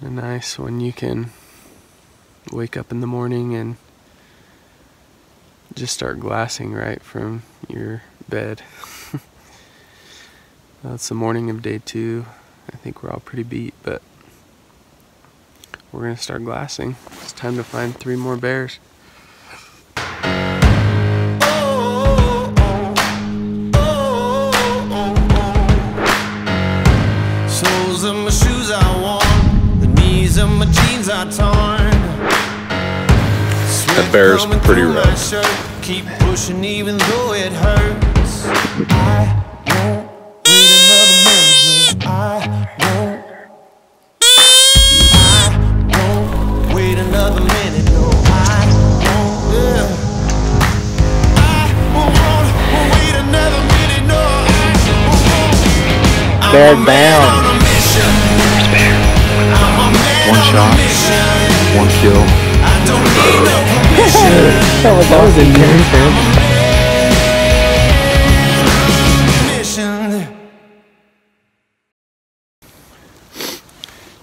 Kind of nice when you can wake up in the morning and just start glassing right from your bed. Well, it's the morning of day 2. I think we're all pretty beat, but we're gonna start glassing. It's time to find 3 more bears. Soles of my shoes are worn, the knees of my jeans are torn. That bear's pretty rough. Keep pushing even though it hurts. I won't wait another minute. I won't wait another minute. No, I won't. Yeah. I won't wait another minute. No, I won't. Bear down. One shot, 1 kill. That was intense, man.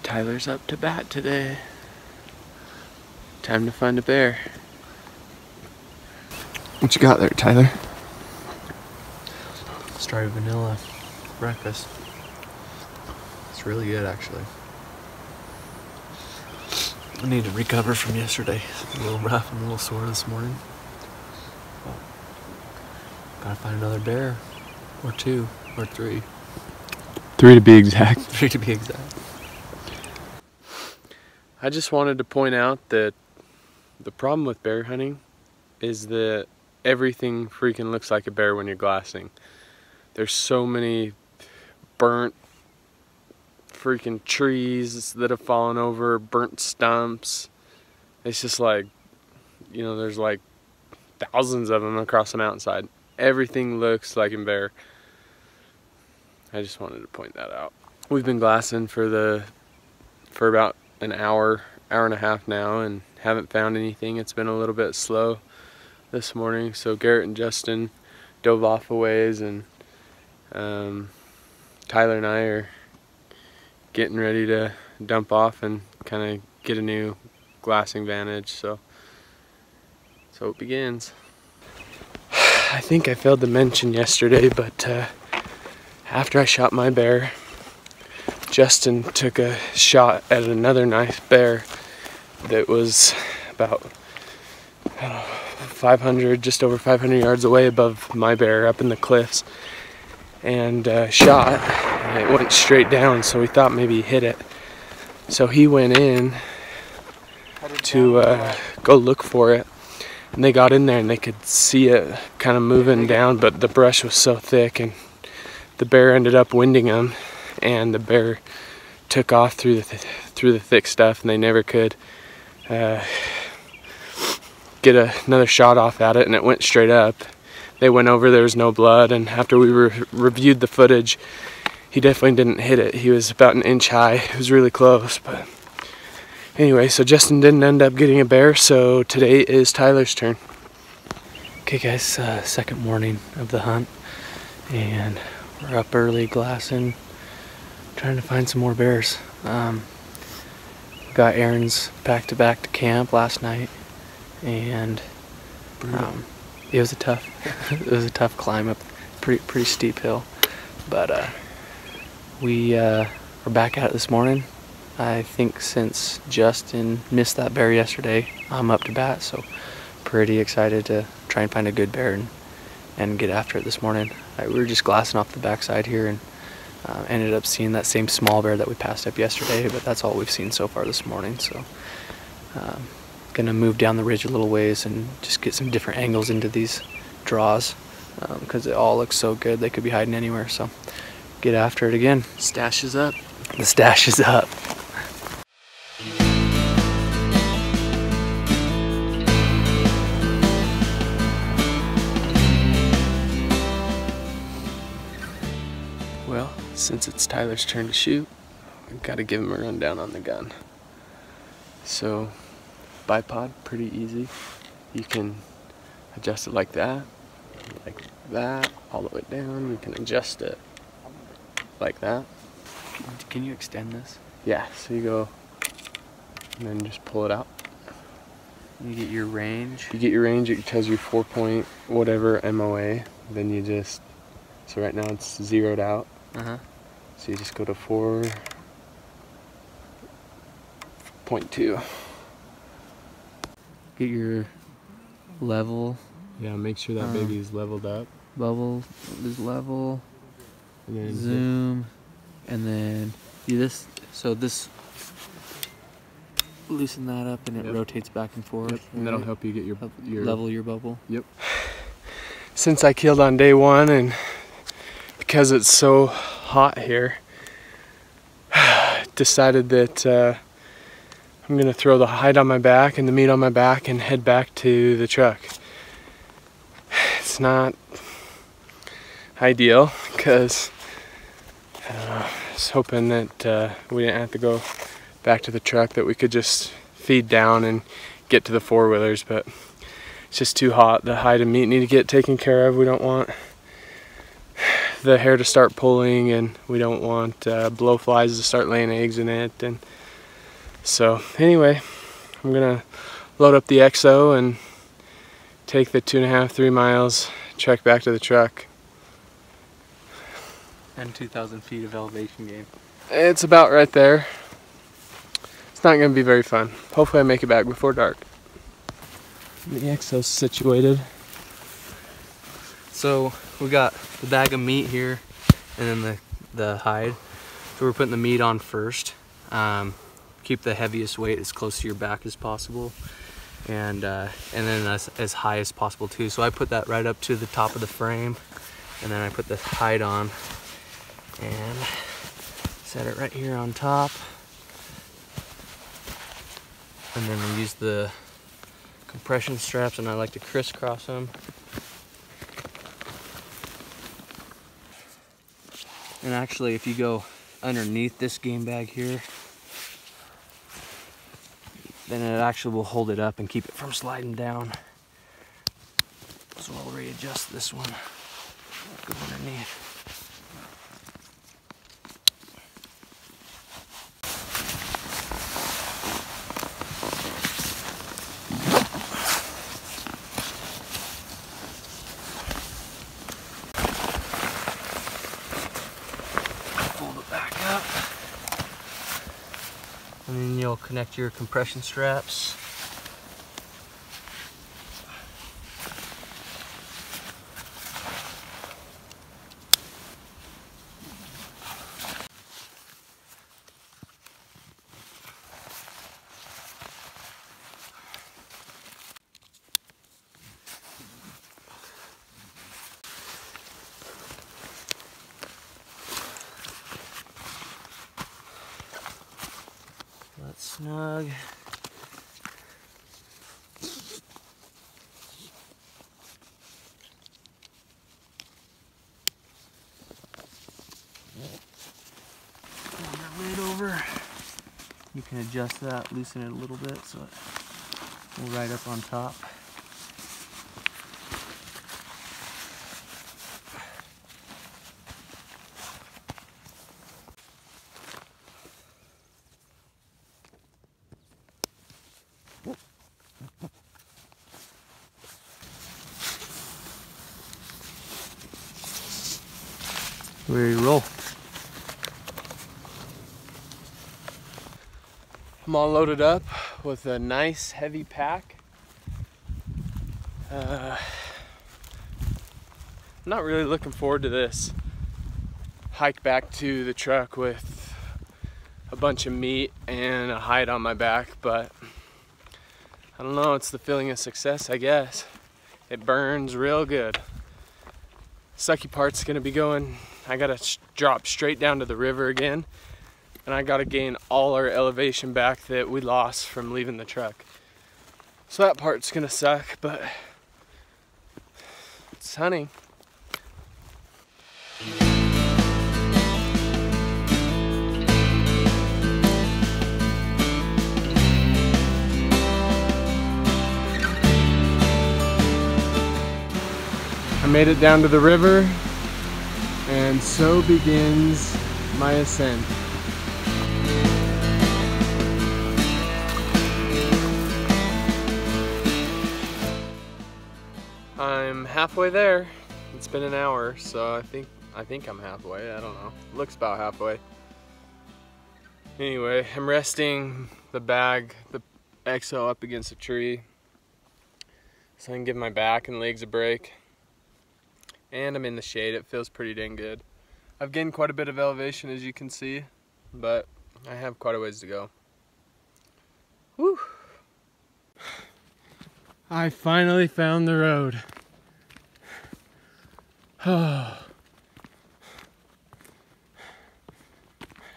Tyler's up to bat today. Time to find a bear. What you got there, Tyler? Strawberry vanilla breakfast. It's really good, actually. I need to recover from yesterday. A little rough and a little sore this morning. But gotta find another bear. Or 2. Or 3. 3 to be exact. 3 to be exact. I just wanted to point out that the problem with bear hunting is that everything freaking looks like a bear when you're glassing. There's so many burnt freaking trees that have fallen over, burnt stumps. It's just like, you know, there's like thousands of them across the mountainside. Everything looks like a bear. I just wanted to point that out. We've been glassing for about an hour and a half now and haven't found anything. It's been a little bit slow this morning, so Garrett and Justin dove off a ways, and Tyler and I are getting ready to dump off and kind of get a new glassing vantage, so it begins. I think I failed to mention yesterday, but after I shot my bear, Justin took a shot at another nice bear that was about 500, just over 500 yards away above my bear up in the cliffs, and shot, and it went straight down, so we thought maybe he hit it. So he went in to go look for it, and they got in there and they could see it kind of moving down, but the brush was so thick, and the bear ended up winding him, and the bear took off through the thick stuff, and they never could get another shot off at it, and it went straight up. They went over, there was no blood, and after we reviewed the footage, he definitely didn't hit it. He was about an inch high. It was really close, but anyway, so Justin didn't end up getting a bear, so today is Tyler's turn. Okay guys, second morning of the hunt, and we're up early glassing, trying to find some more bears. Got errands back to camp last night, and it was a tough climb up, pretty steep hill, but we are back at it this morning. I think since Justin missed that bear yesterday, I'm up to bat, so pretty excited to try and find a good bear and get after it this morning. We were just glassing off the backside here and ended up seeing that same small bear that we passed up yesterday, but that's all we've seen so far this morning. So gonna move down the ridge a little ways and just get some different angles into these draws, because it all looks so good. They could be hiding anywhere, so get after it again. Stash is up. The stash is up. Well, since it's Tyler's turn to shoot, I've got to give him a rundown on the gun. So, bipod, pretty easy. You can adjust it like that, all the way down. You can adjust it like that. Can you extend this? Yeah, so you go and then just pull it out. You get your range. You get your range, it tells you 4 point whatever MOA, then you just, so right now it's zeroed out. So you just go to 4.2. Get your level. Yeah, make sure that baby is leveled up. Bubble is level. And then Zoom. And then do this. So this, loosen that up and it rotates back and forth. Yep. And that'll help you get your level your bubble. Yep. Since I killed on day 1 and because it's so hot here, decided that I'm gonna throw the hide on my back and the meat on my back and head back to the truck. It's not ideal because I was hoping that we didn't have to go back to the truck, that we could just feed down and get to the 4-wheelers, but it's just too hot. The hide and meat need to get taken care of. We don't want the hair to start pulling, and we don't want blowflies to start laying eggs in it. And so anyway, I'm gonna load up the XO and take the 2.5–3 miles, trek back to the truck. And 2,000 feet of elevation gain. It's about right there. It's not gonna be very fun. Hopefully I make it back before dark. The XO's situated. So we got the bag of meat here, and then the hide. So we're putting the meat on first. Keep the heaviest weight as close to your back as possible, and then as high as possible too. So I put that right up to the top of the frame, and then I put the hide on and set it right here on top. And then we use the compression straps, and I like to crisscross them. And actually, if you go underneath this game bag here, then it actually will hold it up and keep it from sliding down. So I'll readjust this one. Go underneath. And then you'll connect your compression straps. That's snug. Pull that lid over. You can adjust that, loosen it a little bit so it will right up on top. Ready to roll. I'm all loaded up with a nice heavy pack. I'm not really looking forward to this hike back to the truck with a bunch of meat and a hide on my back, but I don't know, it's the feeling of success, I guess. It burns real good. Sucky part's gonna be going, I gotta drop straight down to the river again, and I gotta gain all our elevation back that we lost from leaving the truck. So that part's gonna suck, but it's hunting. I made it down to the river, and so begins my ascent. halfway there. It's been an hour, so I think I'm halfway. I don't know. Looks about halfway. Anyway, I'm resting the bag, the exo up against a tree so I can give my back and legs a break. And I'm in the shade. It feels pretty dang good. I've gained quite a bit of elevation, as you can see, but I have quite a ways to go. Woo! I finally found the road.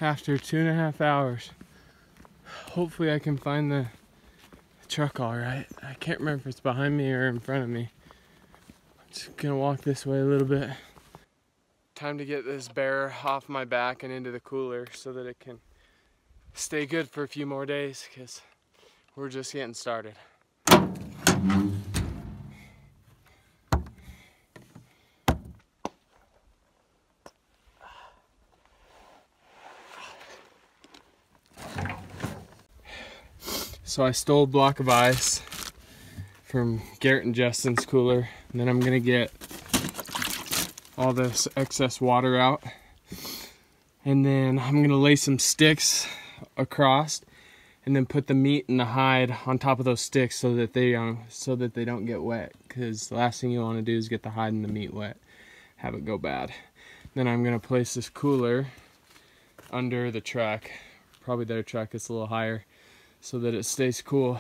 After 2.5 hours. Hopefully I can find the truck all right. I can't remember if it's behind me or in front of me. I'm just gonna walk this way a little bit. Time to get this bear off my back and into the cooler so that it can stay good for a few more days, because we're just getting started. So I stole a block of ice from Garrett and Justin's cooler, and then I'm gonna get all this excess water out, and then I'm gonna lay some sticks across and then put the meat and the hide on top of those sticks so that they don't get wet, because the last thing you want to do is get the hide and the meat wet, have it go bad. Then I'm gonna place this cooler under the truck, probably their truck is a little higher, so that it stays cool.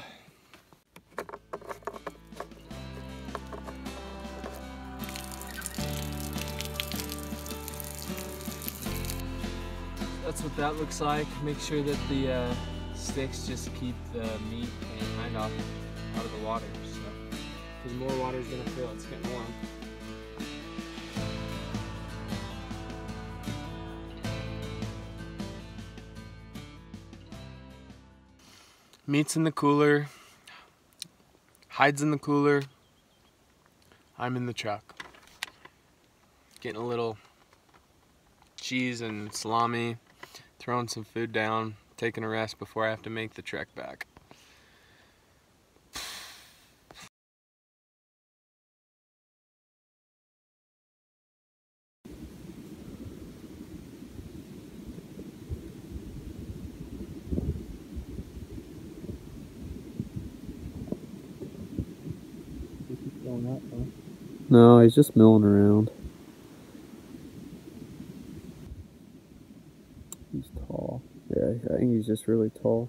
That's what that looks like. Make sure that the sticks just keep the meat and hide off out of the water. So, because more water is gonna fill, it's getting warm. Meat's in the cooler, hides in the cooler, I'm in the truck. Getting a little cheese and salami, throwing some food down, taking a rest before I have to make the trek back. No, he's just milling around. He's tall. Yeah, I think he's just really tall.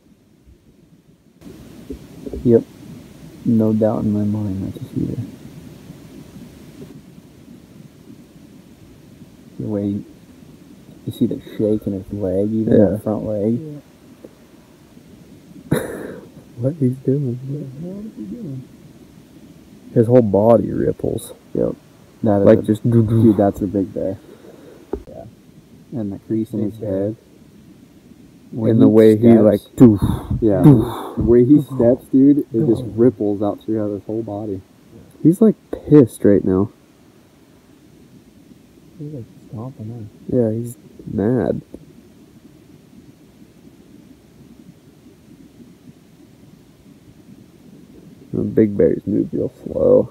Yep. No doubt in my mind that's a heater. The way you see the shake in his leg, even the front leg. Yeah. What he's doing? What is he doing? His whole body ripples. Yep. That is like just dude, that's a big bear. Yeah. And the crease in his head. And the way he like doof. Yeah. Doof. The way he steps, dude, it just ripples out throughout his whole body. He's like pissed right now. He's like stomping on. Yeah, he's mad. The big bears move real slow.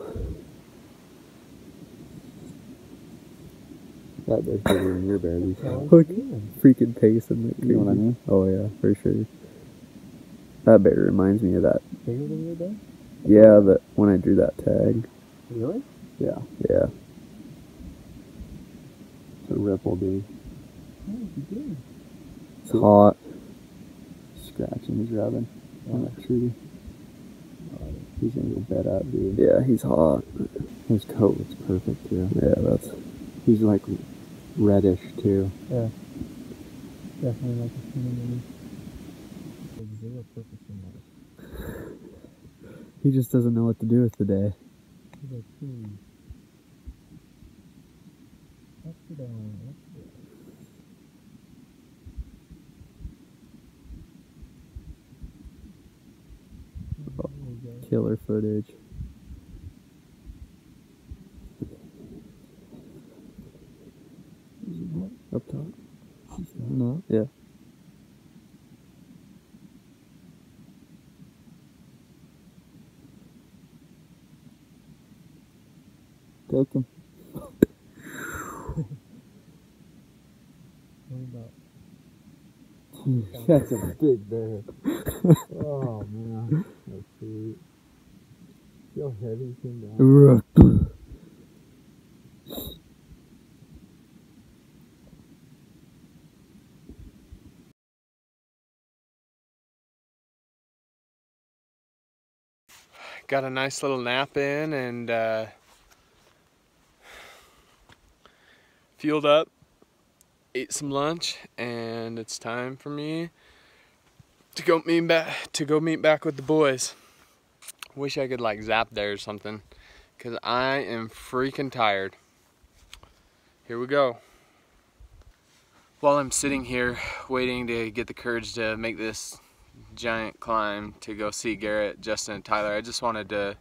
That bear's bigger than your bear. Look, freaking pace in the You know what I mean? Oh yeah, for sure. That bear reminds me of that. Bigger than your bear? Yeah, that when I drew that tag. Really? Yeah. Yeah. It's a ripple, dude. What is he doing? It's hot. Scratching, he's rubbing on that tree. He's gonna go bed out, dude. Yeah, he's hot. His coat looks perfect too. Yeah, he's like reddish too. Yeah. Definitely like a human. There's zero purpose in life. He just doesn't know what to do with the day. He's like, Up down, up down. Killer footage. Up top? No. Yeah. Take him. That's a big bear. Oh man, that's sweet. See how heavy he came down? Got a nice little nap in and fueled up, ate some lunch, and it's time for me to go meet back with the boys. Wish I could like zap there or something, because I am freaking tired. Here we go. While I'm sitting here waiting to get the courage to make this giant climb to go see Garrett, Justin, and Tyler, I just wanted to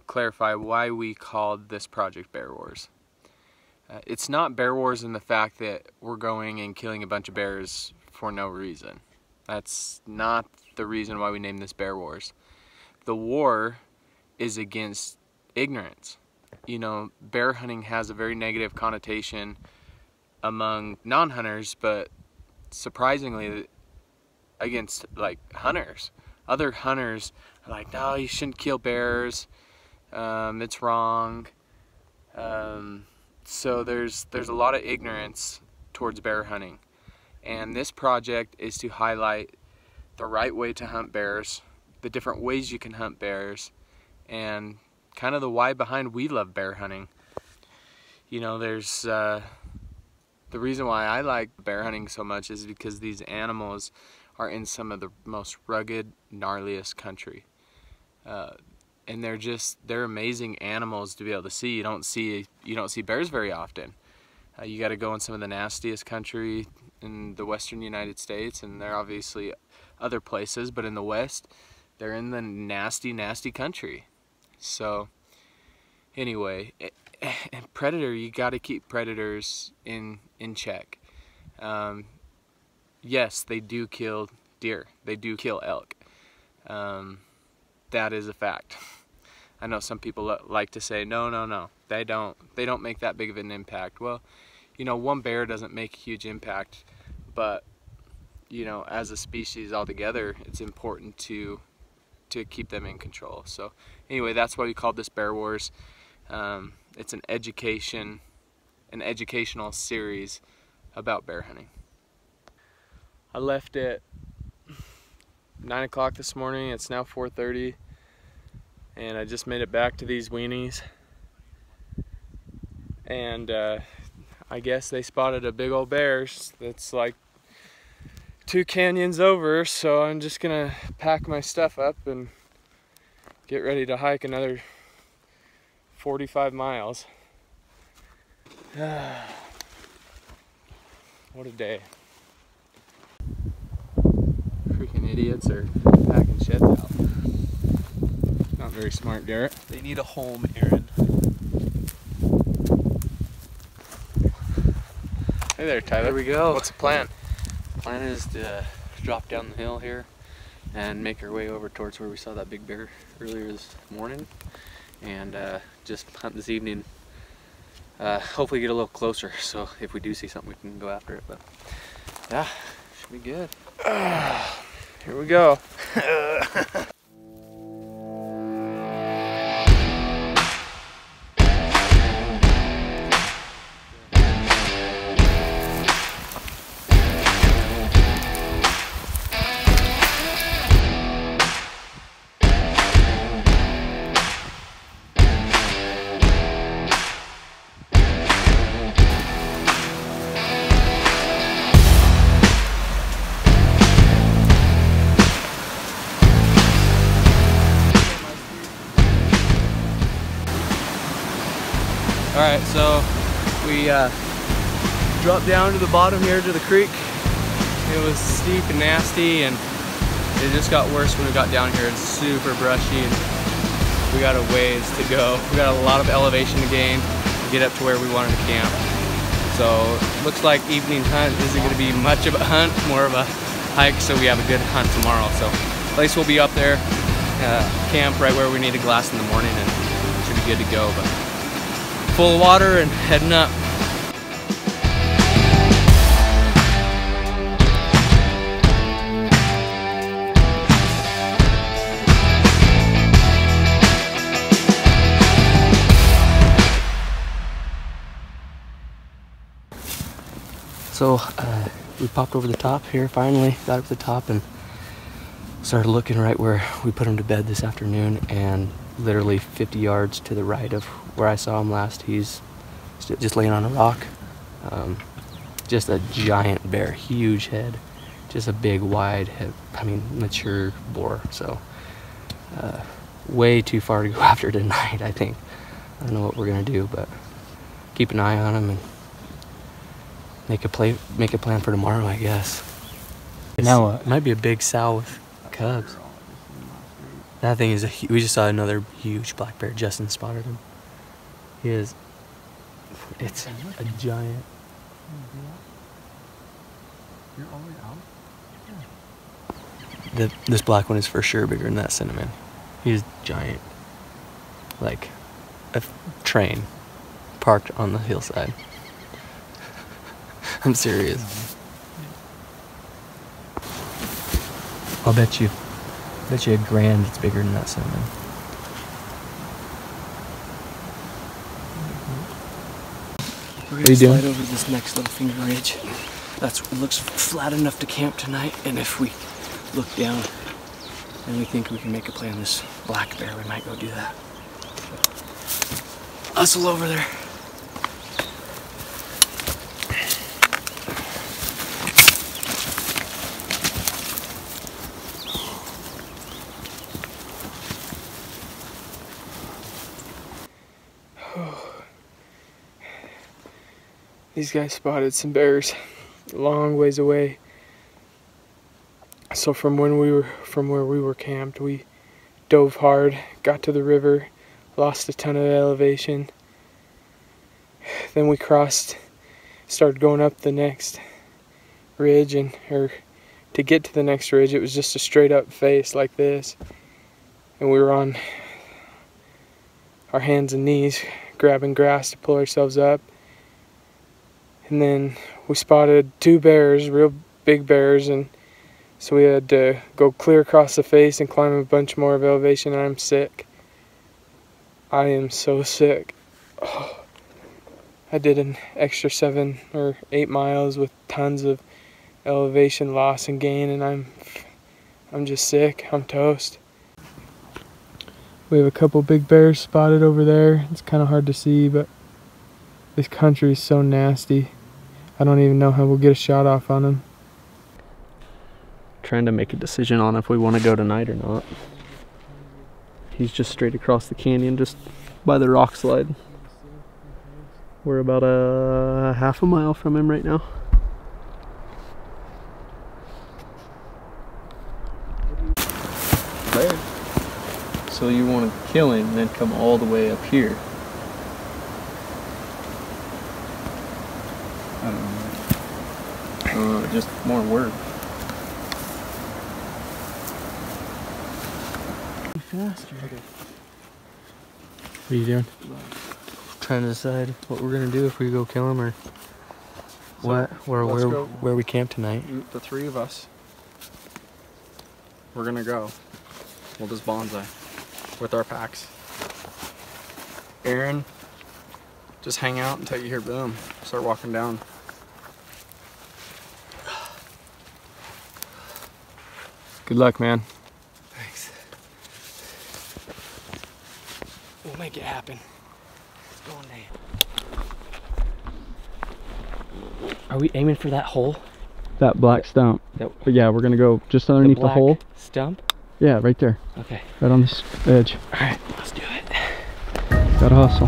clarify why we called this project Bear Wars. It's not Bear Wars in the fact that we're going and killing a bunch of bears for no reason. That's not the reason why we named this Bear Wars. The war is against ignorance. You know, bear hunting has a very negative connotation among non-hunters, but surprisingly against like hunters. Other hunters are like, no, you shouldn't kill bears, it's wrong. So there's a lot of ignorance towards bear hunting, and this project is to highlight the right way to hunt bears, the different ways you can hunt bears, and kind of the why behind we love bear hunting. You know, there's the reason why I like bear hunting so much is because these animals are in some of the most rugged, gnarliest country. And they're amazing animals to be able to see. You don't see bears very often. You got to go in some of the nastiest country in the western United States, and there are obviously other places, but in the West, they're in the nasty, nasty country. So anyway, and predator, you got to keep predators in check. Yes, they do kill deer. They do kill elk. That is a fact. I know some people like to say, no, they don't make that big of an impact. Well, you know, one bear doesn't make a huge impact, but you know, as a species altogether, it's important to keep them in control. So anyway, that's why we called this Bear Wars. It's an educational series about bear hunting. I left at 9 o'clock this morning. It's now 4:30, and I just made it back to these weenies, and I guess they spotted a big old bear that's like 2 canyons over, so I'm just gonna pack my stuff up and get ready to hike another 45 miles. What a day. Freaking idiots are packing sheds out. Not very smart, Garrett. They need a home, Aaron. Hey there, Tyler. There we go. What's the plan? The plan is to drop down the hill here and make our way over towards where we saw that big bear earlier this morning, and just hunt this evening. Hopefully get a little closer, so if we do see something we can go after it. But yeah, should be good. Here we go. Alright, so we dropped down to the bottom here to the creek. It was steep and nasty, and it just got worse when we got down here. It's super brushy, and we got a ways to go. We got a lot of elevation to gain to get up to where we wanted to camp. So looks like evening hunt isn't going to be much of a hunt, more of a hike, so we have a good hunt tomorrow. So at least we'll be up there, camp right where we need a glass in the morning, and should be good to go. But full of water and heading up. So we popped over the top here, finally got up to the top and started looking right where we put him to bed this afternoon, and literally 50 yards to the right of where I saw him last, he's just laying on a rock. Just a giant bear, huge head, just a big wide head, I mean mature boar. So way too far to go after tonight, I think. I don't know what we're gonna do, but keep an eye on him and make a plan for tomorrow, I guess. Now what? It might be a big sow with cubs. That thing is we just saw another huge black bear. Justin spotted him. It's a giant. This black one is for sure bigger than that cinnamon. He's giant. Like a train parked on the hillside. I'm serious. I'll bet you a grand it's bigger than that cinnamon. We're gonna slide over this next little finger ridge. It looks flat enough to camp tonight, and if we look down and we think we can make a play on this black bear, we might go do that. Hustle over there. These guys spotted some bears a long ways away. So from where we were camped, we dove hard, got to the river, lost a ton of elevation. Then we started going up the next ridge, to get to the next ridge, it was just a straight up face like this. And we were on our hands and knees grabbing grass to pull ourselves up. And then we spotted 2 bears, real big bears, and so we had to go clear across the face and climb a bunch more of elevation, and I'm sick. I am so sick. Oh, I did an extra 7 or 8 miles with tons of elevation loss and gain, and I'm just sick. I'm toast. We have a couple big bears spotted over there. It's kind of hard to see, but this country is so nasty. I don't even know how we'll get a shot off on him. Trying to make a decision on if we want to go tonight or not. He's just straight across the canyon, just by the rock slide. We're about a half a mile from him right now. There. So you want to kill him and then come all the way up here. I don't know. Just more work. Faster. Okay. What are you doing? Trying to decide what we're gonna do, if we go kill him or what, where we camp tonight. The 3 of us. We're gonna go. We'll just bonsai with our packs. Aaron, just hang out until you hear boom. Start walking down. Good luck, man. Thanks. We'll make it happen. It's going down. Are we aiming for that hole? That black stump. That, but yeah, we're gonna go just underneath the hole. Stump? Yeah, right there. Okay. Right on this edge. Alright, let's do it. Gotta hustle.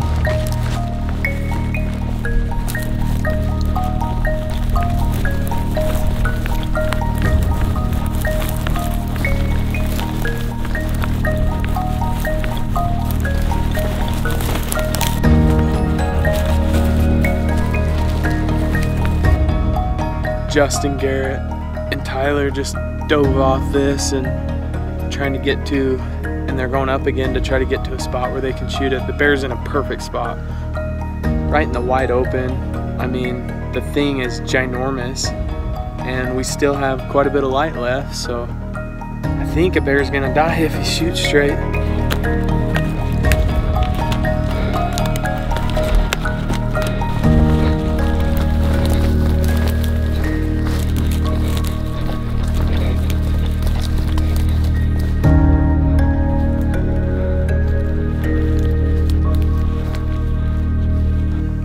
Justin, Garrett, and Tyler just dove off this and trying to get to, and they're going up again to try to get to a spot where they can shoot it. The bear's in a perfect spot. right in the wide open. I mean, the thing is ginormous, and we still have quite a bit of light left, so I think a bear's gonna die if he shoots straight.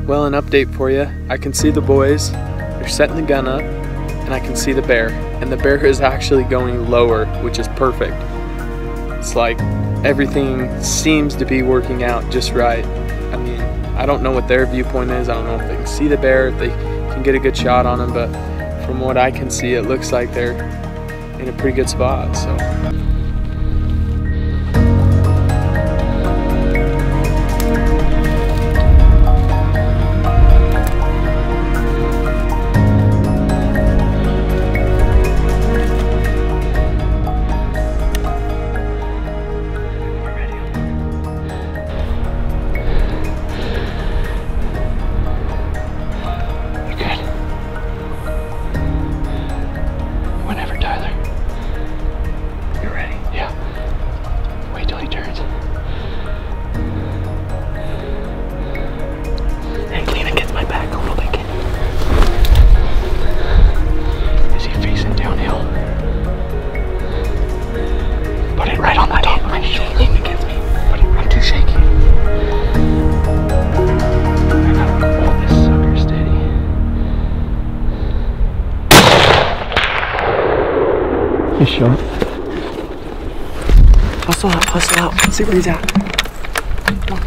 Well, an update for you. I can see the boys. They're setting the gun up, and I can see the bear. And the bear is actually going lower, which is perfect. It's like everything seems to be working out just right. I mean, I don't know what their viewpoint is. I don't know if they can see the bear, if they can get a good shot on him, but from what I can see, it looks like they're in a pretty good spot, so. Nice shot. Hustle out. Let's see where he's at. Come on.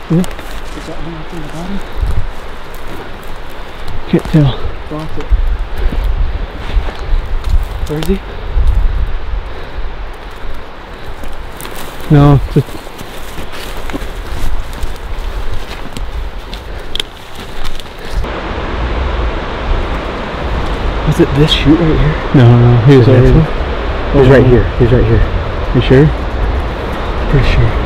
Is that one up in the bottom? Can't tell. Drop it. Where is he? No, just... Was it this shoot right here? No, he was Is it already... this one? He's right here. He's right here. You sure? Pretty sure.